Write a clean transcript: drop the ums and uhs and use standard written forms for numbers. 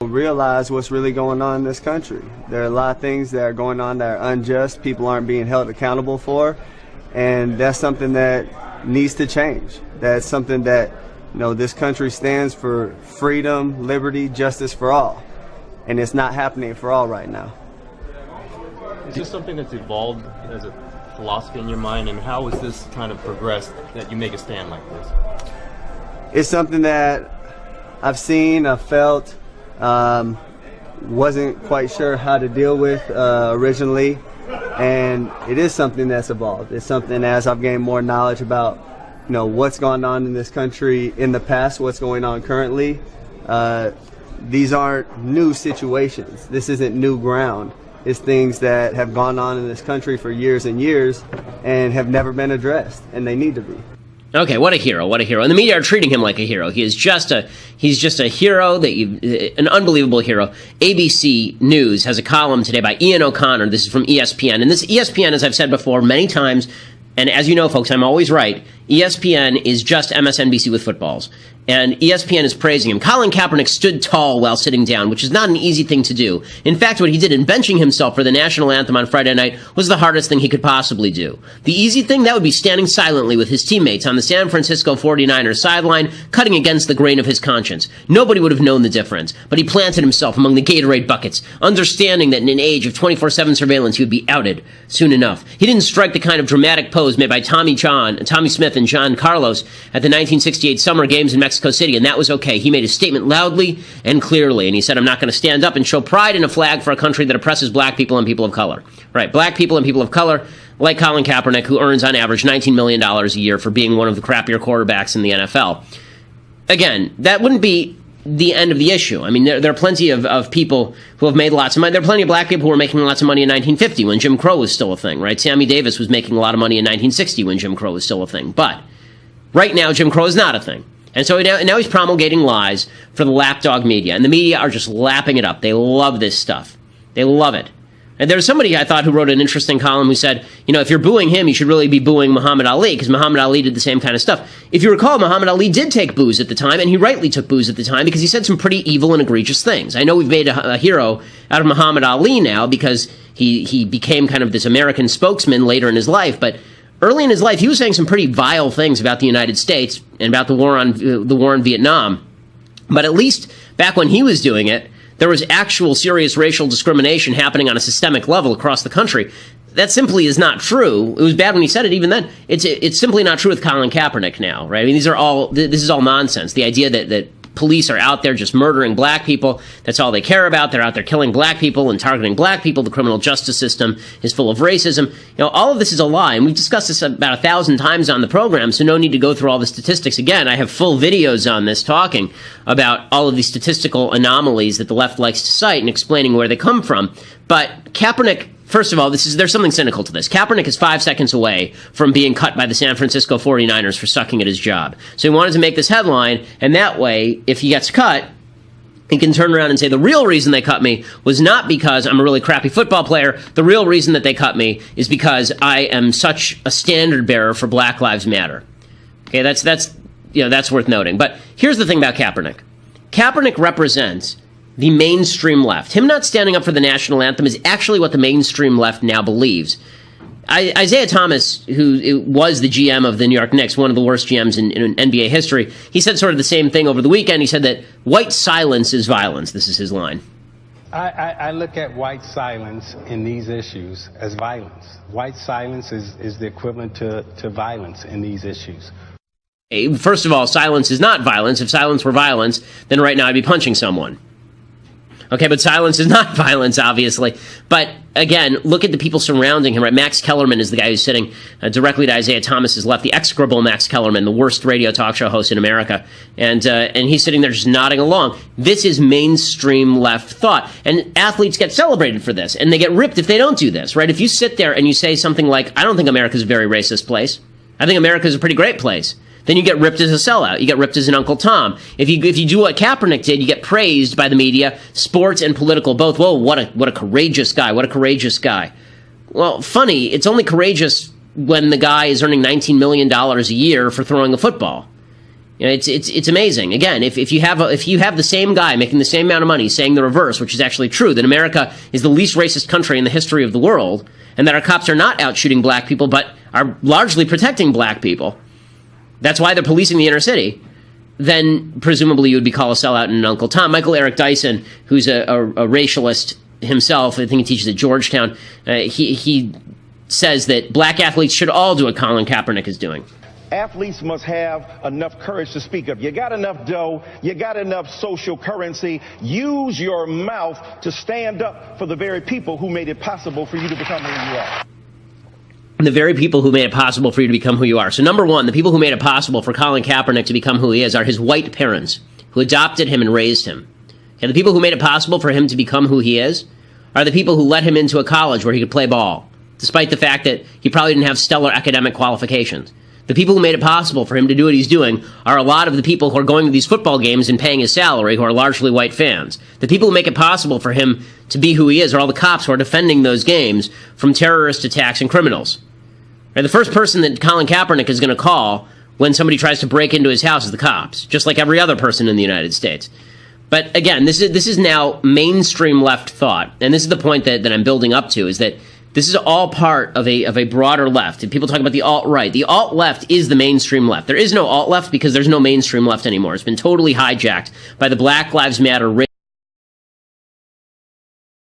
realize what's really going on in this country. There are a lot of things that are going on that are unjust, people aren't being held accountable for, and that's something that needs to change. That's something that, this country stands for freedom, liberty, justice for all, and it's not happening for all right now. Is this something that's evolved as a philosophy in your mind, and how has this kind of progressed that you make a stand like this? It's something that I've seen, I've felt, wasn't quite sure how to deal with originally, and it is something that's evolved. It's something, as I've gained more knowledge about what's gone on in this country in the past, what's going on currently. These aren't new situations. This isn't new ground. It's things that have gone on in this country for years and years and have never been addressed, and they need to be. Okay, what a hero, what a hero. And the media are treating him like a hero. He's just a hero, an unbelievable hero. ABC News has a column today by Ian O'Connor. This is from ESPN. And this ESPN, as I've said before many times, and as you know, folks, I'm always right, ESPN is just MSNBC with footballs. And ESPN is praising him. Colin Kaepernick stood tall while sitting down, which is not an easy thing to do. In fact, what he did in benching himself for the national anthem on Friday night was the hardest thing he could possibly do. The easy thing, that would be standing silently with his teammates on the San Francisco 49ers sideline, cutting against the grain of his conscience. Nobody would have known the difference, but he planted himself among the Gatorade buckets, understanding that in an age of 24/7 surveillance, he would be outed soon enough. He didn't strike the kind of dramatic pose made by Tommy Smith and John Carlos at the 1968 Summer Games in Mexico City, and that was okay. He made his statement loudly and clearly, and he said, I'm not going to stand up and show pride in a flag for a country that oppresses black people and people of color. Right, black people and people of color, like Colin Kaepernick, who earns on average $19 million a year for being one of the crappier quarterbacks in the NFL. Again, that wouldn't be the end of the issue. I mean, there are plenty of people who have made lots of money. There are plenty of black people who were making lots of money in 1950 when Jim Crow was still a thing, right? Sammy Davis was making a lot of money in 1960 when Jim Crow was still a thing. But right now, Jim Crow is not a thing. And so now he's promulgating lies for the lapdog media. And the media are just lapping it up. They love this stuff. They love it. And there's somebody I thought who wrote an interesting column who said, if you're booing him, you should really be booing Muhammad Ali, because Muhammad Ali did the same kind of stuff. If you recall, Muhammad Ali did take booze at the time, and he rightly took booze at the time because he said some pretty evil and egregious things. I know we've made a hero out of Muhammad Ali now because he became kind of this American spokesman later in his life, but early in his life, he was saying some pretty vile things about the United States and about the war in Vietnam. But at least back when he was doing it, there was actual serious racial discrimination happening on a systemic level across the country. That simply is not true. It was bad when he said it even then. It's simply not true with Colin Kaepernick now, right? I mean, this is all nonsense. The idea that police are out there just murdering black people, that's all they care about. They're out there killing black people and targeting black people. The criminal justice system is full of racism. All of this is a lie, and we've discussed this about 1,000 times on the program, so no need to go through all the statistics again. I have full videos on this talking about all of these statistical anomalies that the left likes to cite and explaining where they come from. But Kaepernick, first of all, there's something cynical to this. Kaepernick is 5 seconds away from being cut by the San Francisco 49ers for sucking at his job. So he wanted to make this headline, and that way, if he gets cut, he can turn around and say, the real reason they cut me was not because I'm a really crappy football player. The real reason that they cut me is because I am such a standard bearer for Black Lives Matter. Okay, that's worth noting. But here's the thing about Kaepernick. Kaepernick represents the mainstream left. Him not standing up for the national anthem is actually what the mainstream left now believes. Isaiah Thomas, who was the GM of the New York Knicks, one of the worst GMs in NBA history, he said sort of the same thing over the weekend. He said that white silence is violence. This is his line. I look at white silence in these issues as violence. White silence is the equivalent to violence in these issues. First of all, silence is not violence. If silence were violence, then right now I'd be punching someone. Okay, but silence is not violence, obviously. But again, look at the people surrounding him, right? Max Kellerman is the guy who's sitting directly to Isaiah Thomas's left, the execrable Max Kellerman, the worst radio talk show host in America. And he's sitting there just nodding along. This is mainstream left thought. And athletes get celebrated for this, and they get ripped if they don't do this, right? If you sit there and you say something like, I don't think America's a very racist place. I think America's a pretty great place. Then you get ripped as a sellout. You get ripped as an Uncle Tom. If you do what Kaepernick did, you get praised by the media, sports and political both. Whoa, what a courageous guy. What a courageous guy. Well, funny, it's only courageous when the guy is earning $19 million a year for throwing a football. You know, it's amazing. Again, if you have the same guy making the same amount of money saying the reverse, which is actually true, that America is the least racist country in the history of the world, and that our cops are not out shooting black people, but are largely protecting black people. That's why they're policing the inner city. Then presumably you would be called a sellout and an Uncle Tom. Michael Eric Dyson, who's a racialist himself, I think he teaches at Georgetown, he says that black athletes should all do what Colin Kaepernick is doing. Athletes must have enough courage to speak up. You got enough dough, you got enough social currency. Use your mouth to stand up for the very people who made it possible for you to become who you are. The very people who made it possible for you to become who you are. So number one, the people who made it possible for Colin Kaepernick to become who he is are his white parents who adopted him and raised him. And the people who made it possible for him to become who he is are the people who let him into a college where he could play ball, despite the fact that he probably didn't have stellar academic qualifications. The people who made it possible for him to do what he's doing are a lot of the people who are going to these football games and paying his salary, who are largely white fans. The people who make it possible for him to be who he is are all the cops who are defending those games from terrorist attacks and criminals. Right, the first person that Colin Kaepernick is going to call when somebody tries to break into his house is the cops, just like every other person in the United States. But again, this is now mainstream left thought, and this is the point that I'm building up to, is that this is all part of a broader left. And people talk about the alt-right. The alt-left is the mainstream left. There is no alt-left because there's no mainstream left anymore. It's been totally hijacked by the Black Lives Matter